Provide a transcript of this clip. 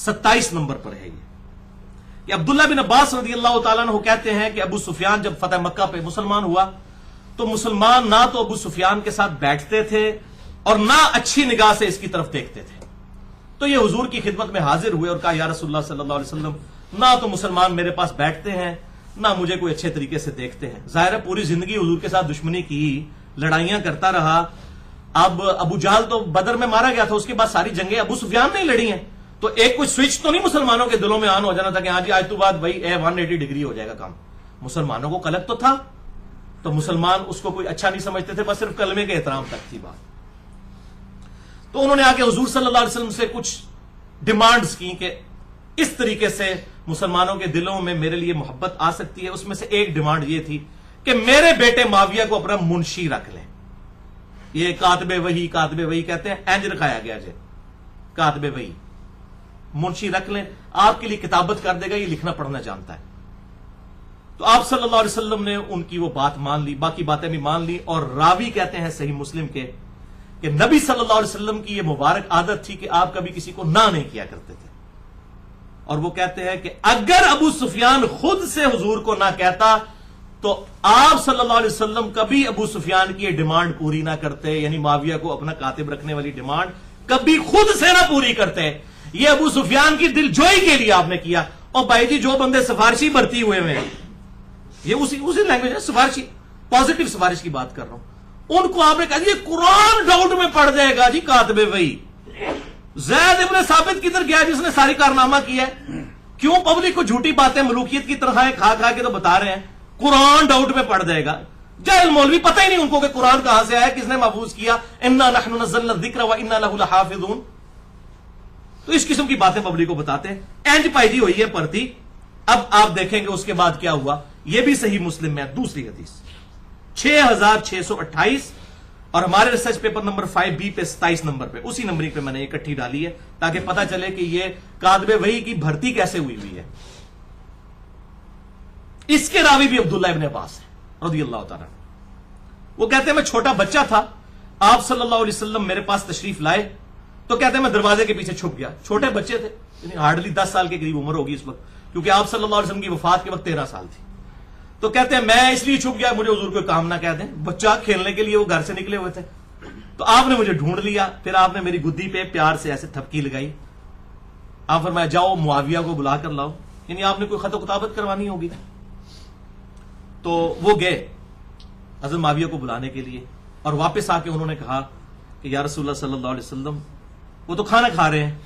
27 number पर है ये अब्दुल्ला बिन अब्बास रज़ियल्लाहु ताला अन्हु कहते हैं कि अबू सुफियान जब फतह मक्का पे मुसलमान हुआ तो मुसलमान ना तो अबू सुफियान के साथ बैठते थे और ना अच्छी निगाह से इसकी तरफ देखते थे। तो ये हुजूर की खिदमत में हाजिर हुए और कहा, या रसूलुल्लाह सल्लल्लाहु अलैहि वसल्लम, ना तो मुसलमान मेरे पास बैठते हैं ना मुझे कोई अच्छे तरीके से देखते हैं। जाहिर है पूरी जिंदगी हुजूर के साथ दुश्मनी की, लड़ाइयां करता रहा। अब अबू जहल तो बदर में मारा गया था, उसके बाद सारी जंगें अबू सुफियान ने लड़ी हैं। तो एक कोई स्विच तो नहीं मुसलमानों के दिलों में ऑन हो जाना था कि हाँ जी आज तो बाद भाई 180 डिग्री हो जाएगा काम। मुसलमानों को कलक तो था, तो मुसलमान उसको कोई अच्छा नहीं समझते थे, बस सिर्फ कलमे के एहतराम तक थी बात। तो उन्होंने आके हुजूर सल्लल्लाहु अलैहि वसल्लम से कुछ डिमांड्स की कि इस तरीके से मुसलमानों के दिलों में मेरे लिए मोहब्बत आ सकती है। उसमें से एक डिमांड यह थी कि मेरे बेटे माविया को अपना मुंशी रख लें। ये कातबे वही कहते हैं, एंज रखाया गया जे कातबे वही, मुंशी रख लें, आपके लिए किताबत कर देगा, ये लिखना पढ़ना जानता है। तो आप सल्लल्लाहु अलैहि वसल्लम ने उनकी वो बात मान ली, बाकी बातें भी मान ली। और रावी कहते हैं सही मुस्लिम के कि नबी सल्लल्लाहु अलैहि वसल्लम की ये मुबारक आदत थी कि आप कभी किसी को ना नहीं किया करते थे। और वो कहते हैं कि अगर अबू सुफियान खुद से हुजूर को ना कहता तो आप सल्लल्लाहु अलैहि वसल्लम कभी अबू सुफियान की ये डिमांड पूरी ना करते, यानी माविया को अपना कातिब रखने वाली डिमांड कभी खुद से ना पूरी करते। ये अबू सुफियान की दिलजोई के लिए आपने किया। और भाई जी जो बंदे सिफारिशी भर्ती हुए हैं, ये उसी लैंग्वेज है, सिफारिशी, पॉजिटिव सिफारिश की बात कर रहा हूं, उनको आपने कहा ये कुरान डाउट में पड़ जाएगा जी कातबे वही। ज़ैद इब्न साबित किधर गया जिसने सारी कारनामा किया है? क्यों पब्लिक को झूठी बातें मलूकियत की तरह खा खा के तो बता रहे हैं कुरान डाउट में पड़ जाएगा। जाहिल मौलवी, पता ही नहीं उनको कि कुरान कहां से आया, किसने महफूज किया। इन्ना नहनु नज़्ज़लना ज़िक्र व इन्ना लहु लहाफ़िज़ून। तो इस किस्म की बातें पब्लिक को बताते हैं। एंज पाई हुई है परती। अब आप देखेंगे उसके बाद क्या हुआ। यह भी सही मुस्लिम में दूसरी हदीस 6628 और हमारे रिसर्च पेपर नंबर 5B पे 27 नंबर पे, उसी नंबरिंग पे मैंने इकट्ठी डाली है ताकि पता चले कि यह कातबे वही की भर्ती कैसे हुई है। इसके रावी भी अब्दुल्ला इब्न अब्बास है रज़ियल्लाहु ताला। वो कहते हैं मैं छोटा बच्चा था, आप सल्लल्लाहु अलैहि वसल्लम मेरे पास तशरीफ लाए तो कहते हैं मैं दरवाजे के पीछे छुप गया। छोटे बच्चे थे, हार्डली 10 साल के करीब उम्र होगी इस वक्त, क्योंकि आप सल्लल्लाहु अलैहि वसल्लम की वफात के वक्त 13 साल थी। तो कहते हैं मैं इसलिए छुप गया, मुझे हुजूर को काम ना कह दें। बच्चा खेलने के लिए वो घर से निकले हुए थे, तो आपने मुझे ढूंढ लिया। फिर आपने मेरी गुद्दी पे प्यार से ऐसे थपकी लगाई। आप फरमाया जाओ मुआविया को बुला कर लाओ, यानी आपने कोई खत किताबत करवानी होगी। तो वो गए हज़रत मुआविया को बुलाने के लिए और वापस आके उन्होंने कहा कि या रसूलुल्लाह सल्लल्लाहु अलैहि वसल्लम, वो तो खाना खा रहे हैं,